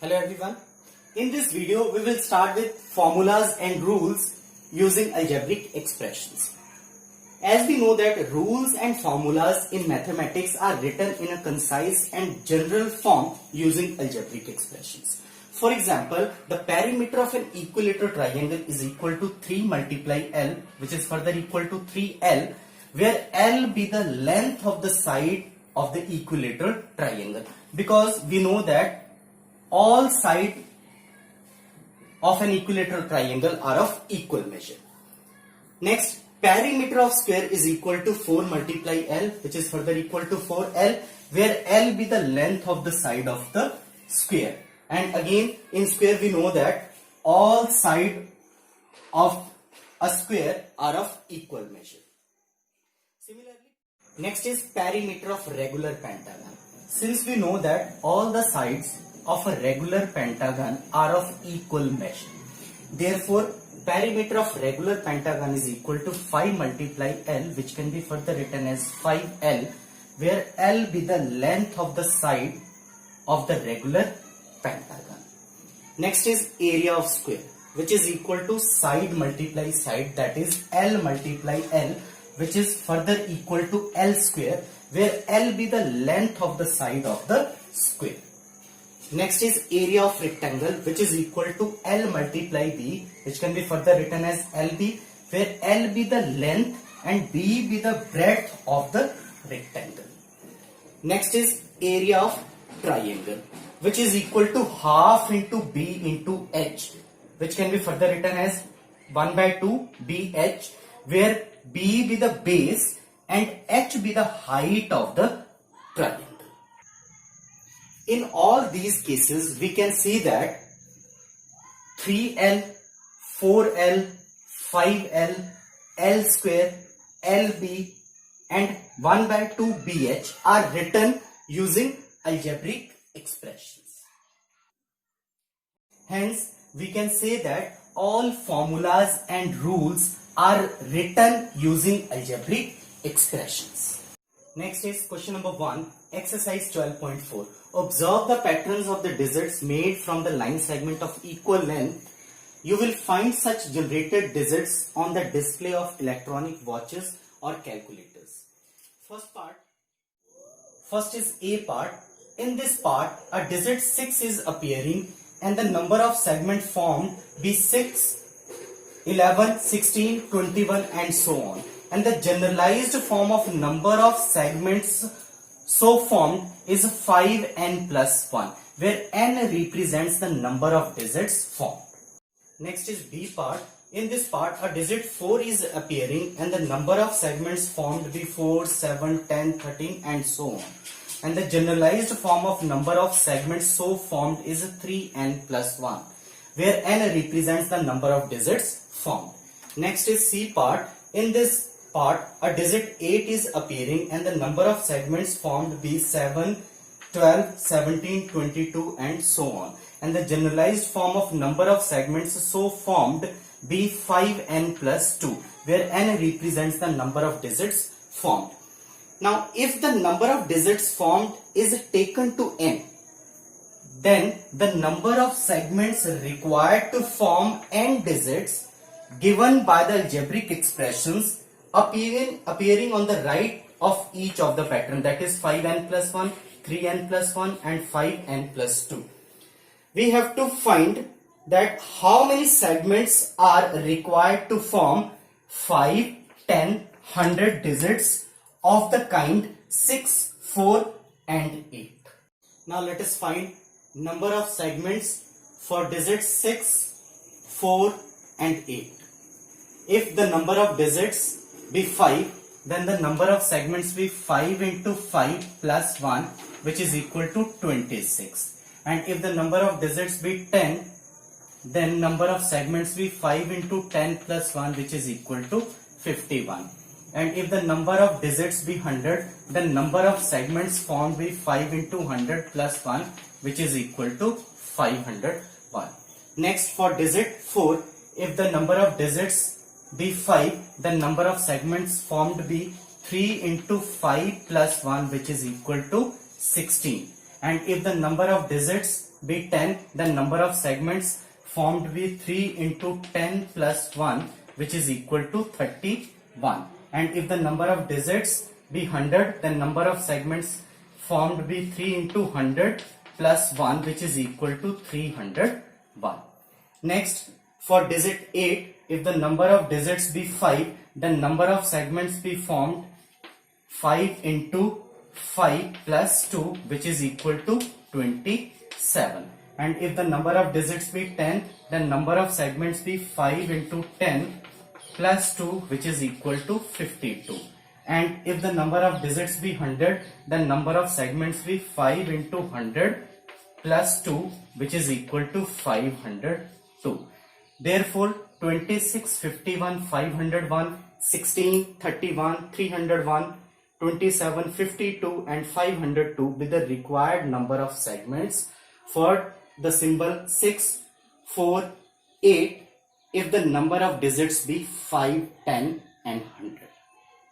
Hello everyone. In this video, we will start with formulas and rules using algebraic expressions. As we know that rules and formulas in mathematics are written in a concise and general form using algebraic expressions. For example, the perimeter of an equilateral triangle is equal to 3 multiply L, which is further equal to 3L, where L be the length of the side of the equilateral triangle. Because we know that all sides of an equilateral triangle are of equal measure. Next, perimeter of square is equal to 4 multiply L, which is further equal to 4L, where L be the length of the side of the square. And again, in square we know that all sides of a square are of equal measure. Similarly, next is perimeter of regular pentagon. Since we know that all the sides of a regular pentagon are of equal measure, therefore perimeter of regular pentagon is equal to 5 multiply L, which can be further written as 5L, where L be the length of the side of the regular pentagon. Next is area of square, which is equal to side multiply side, that is L multiply L, which is further equal to L square, where L be the length of the side of the square. Next is area of rectangle, which is equal to L multiply B, which can be further written as LB, where L be the length and B be the breadth of the rectangle. Next is area of triangle, which is equal to half into B into H, which can be further written as 1 by 2 BH, where B be the base and H be the height of the triangle. In all these cases, we can see that 3L, 4L, 5L, L square, LB and 1 by 2 BH are written using algebraic expressions. Hence, we can say that all formulas and rules are written using algebraic expressions. Next is question number 1, exercise 12.4. Observe the patterns of the digits made from the line segment of equal length. You will find such generated digits on the display of electronic watches or calculators. First is A part. In this part, a digit 6 is appearing and the number of segments formed be 6, 11, 16, 21 and so on. And the generalized form of number of segments so formed is 5n plus 1, where n represents the number of digits formed. Next is B part. In this part, a digit 4 is appearing and the number of segments formed be 4, 7, 10, 13 and so on. And the generalized form of number of segments so formed is 3n plus 1, where n represents the number of digits formed. Next is C part. In this part, a digit 8 is appearing and the number of segments formed be 7, 12, 17, 22 and so on. And the generalized form of number of segments so formed be 5n plus 2, where n represents the number of digits formed. Now, if the number of digits formed is taken to n, then the number of segments required to form n digits given by the algebraic expressions appearing on the right of each of the pattern, that is 5n plus 1, 3n plus 1 and 5n plus 2. We have to find that how many segments are required to form 5, 10, 100 digits of the kind 6, 4 and 8. Now let us find number of segments for digits 6, 4 and 8. If the number of digits be 5, then the number of segments be 5 into 5 plus 1, which is equal to 26. And if the number of digits be 10, then number of segments be 5 into 10 plus 1, which is equal to 51. And if the number of digits be 100, then number of segments formed be 5 into 100 plus 1, which is equal to 501. Next, for digit 4, if the number of digits be 5, the number of segments formed be 3 into 5 plus 1, which is equal to 16. and if the number of digits be 10, then number of segments formed be 3 into 10 plus 1, which is equal to 31. And if the number of digits be 100, then number of segments formed be 3 into 100 plus 1, which is equal to 301. Next, for digit 8, if the number of digits be 5, then number of segments be formed 5 into 5 plus 2, which is equal to 27. And if the number of digits be 10, then number of segments be 5 into 10 plus 2, which is equal to 52. And if the number of digits be 100, then number of segments be 5 into 100 plus 2, which is equal to 502. Therefore, 26, 51, 501, 16, 31, 301, 27, 52 and 502 with the required number of segments for the symbol 6, 4, 8 if the number of digits be 5, 10 and 100.